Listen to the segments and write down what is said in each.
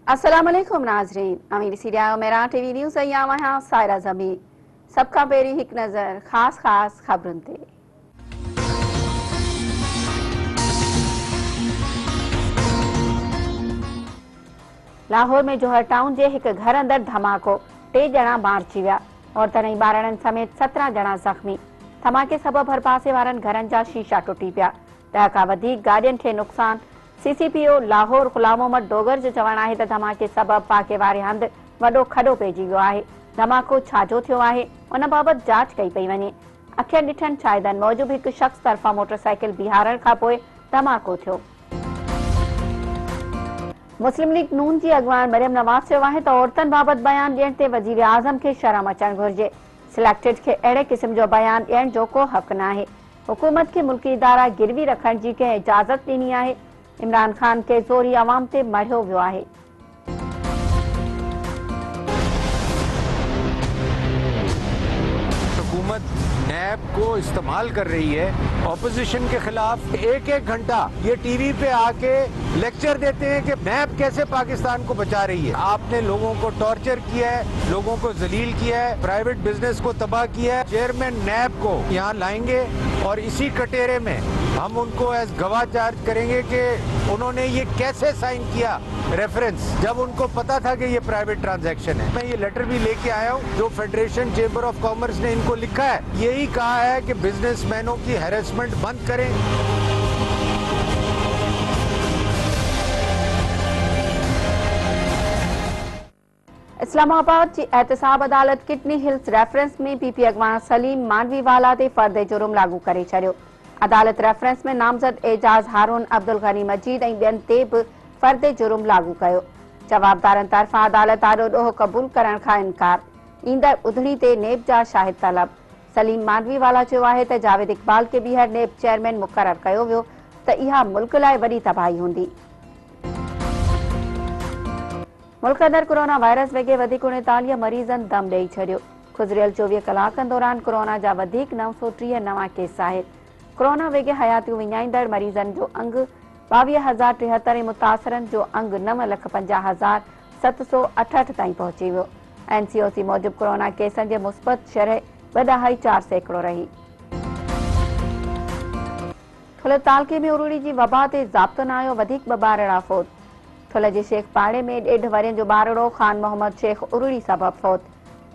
अस्सलाम वालेकुम नाज़रीन, अमीर सीरिया मेरा टीवी न्यूज़ आया सायरा जमी सबका पेरी हिक नज़र खास खबरुन ते। लाहौर में जोहर टाउन जे एक घर अंदर धमाको, 3 ॼणा मारिजी विया और तनई ॿारनि समेत 17 ॼणा ज़ख़्मी। धमाके सबब हर पासे वारनि घरनि जा शीशा टुटी पिया। 10 खां वधीक गाॾियुनि खे नुक़सान। सीसीपीओ लाहौर गुलाम मोहम्मद डोगर जो चवणु आहे त धमाके सबब पाके वारे हंधि वॾो खॾो पइजी वियो आहे। धमाको छाजो थियो आहे उन बाबति जांच कई पई वञे। अखियुनि ॾिठनि शाहिदनि मूजिबि हिकु शख़्स तरफ़ां मोटरसाइकिल बीहारण खां पोइ धमाको थियो। मुस्लिम लीग नून जी अॻवान मरियम नवाज़ चयो आहे त औरतुनि बाबति बयान ॾियण ते वज़ीर आज़म खे शर्म अचणु घुरिजे। सिलेक्टेड खे अहिड़े क़िस्म जो बयान ॾियण जो को हक़ न आहे। हुकूमत खे मुल्की इदारा गिरवी रखण जी कंहिं इजाज़त ॾिनी आहे। इमरान खान के ज़ोरी अवाम ते मढ़ियो वियो आहे। हुकूमत नैब को इस्तेमाल कर रही है ऑपोजिशन के खिलाफ। एक घंटा ये टीवी पे आके लेक्चर देते हैं कि नैब कैसे पाकिस्तान को बचा रही है। आपने लोगों को टॉर्चर किया है, लोगों को जलील किया है, प्राइवेट बिजनेस को तबाह किया है। चेयरमैन नैब को यहाँ लाएंगे और इसी कटेरे में हम उनको एज गवाह चार्ज करेंगे कि उन्होंने ये कैसे साइन किया रेफरेंस, जब उनको पता था कि ये प्राइवेट ट्रांजैक्शन है। मैं ये लेटर भी लेके आया हूँ जो फेडरेशन चेंबर ऑफ कॉमर्स ने इनको लिखा है। यही कहा है कि बिजनेसमैनों की हैरेसमेंट बंद करें। इस्लामाबाद की एहतसाब अदालत किडनी हिल्स रेफरेंस में पीपी अॻवान सलीम मांडवीवाला ते फर्द जुर्म लागू करे छॾियो। अदालत रेफरेंस में नामज़द एजाज हारून, अब्दुल गनी मजीद ऐं ॿियनि ते बि फर्द जुर्म लागू कयो। जवाबदारनि तरफ़ां अदालत आॾो ॾोहो क़बूल करण खां इनकार। ईंदड़ ॿुधणी ते नेब जा शाहिद तलब। सलीम मांडवीवाला चयो आहे त जावेद इक़बाल खे ॿीहर नेब चेयरमैन मुक़रर कयो वियो त इहा मुल्क लाइ वॾी तबाही हूंदी। मुल्क अंदर कोरोना वायरस वेगे वधीक 39 मरीज़नि दम ॾेई छॾियो। गुज़िरियल 24 कलाकनि दौरान कोरोना जा वधीक 930 नवां केस आहिनि। कोरोना वेगे हयातियूं विञाईंदड़ मरीज़नि जो अंग 22,073 ऐं मुतासिरनि जो अंग 9,50,768 ताईं पहुची वियो। एनसीओसी मूजिबि कोरोना केसनि जे मुस्बत शरह 2.4% रही। थुल तालके में उरूड़ी जी वबा ते ज़ाब्तो न आयो, वधीक 2 ॿारड़ा फौत। थुल जे शेख पाड़े में 1.5 वरियनि जो ॿारड़ो ख़ान मोहम्मद शेख उरूड़ी सबब फौत।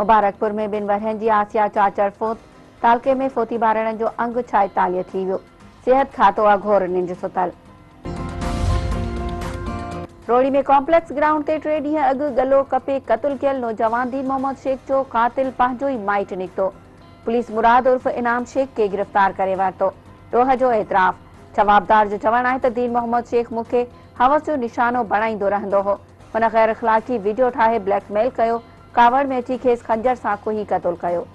मुबारकपुर में 2 वरियनि जी आसिया चाचड़ फौत। तालके में फोती ॿारड़नि जो अंग 46 थी वियो। सिहत खातो अघोर निंड सुतल। रोड़ी में कॉम्प्लेक्स ग्राउंड ते 3 ॾींहं अॻु गलो कपे क़तल थियल नौजवान दीन मोहम्मद शेख जो कातिल पंहिंजो ई माइट निकितो। पुलिस मुराद उर्फ इनाम शेख के गिरफ़्तार करे वरितो। ॾोह जो एतराफ़। जवाबदार जो चवणु आहे त दीन मोहम्मद शेख मूंखे हवस जो निशानो बणाईंदो रहंदो हो। हुन गैर अख़लाक़ी वीडियो ठाहे ब्लैकमेल कयो। कावड़ में अची खेसि खंजर सां कुही क़तल कयो।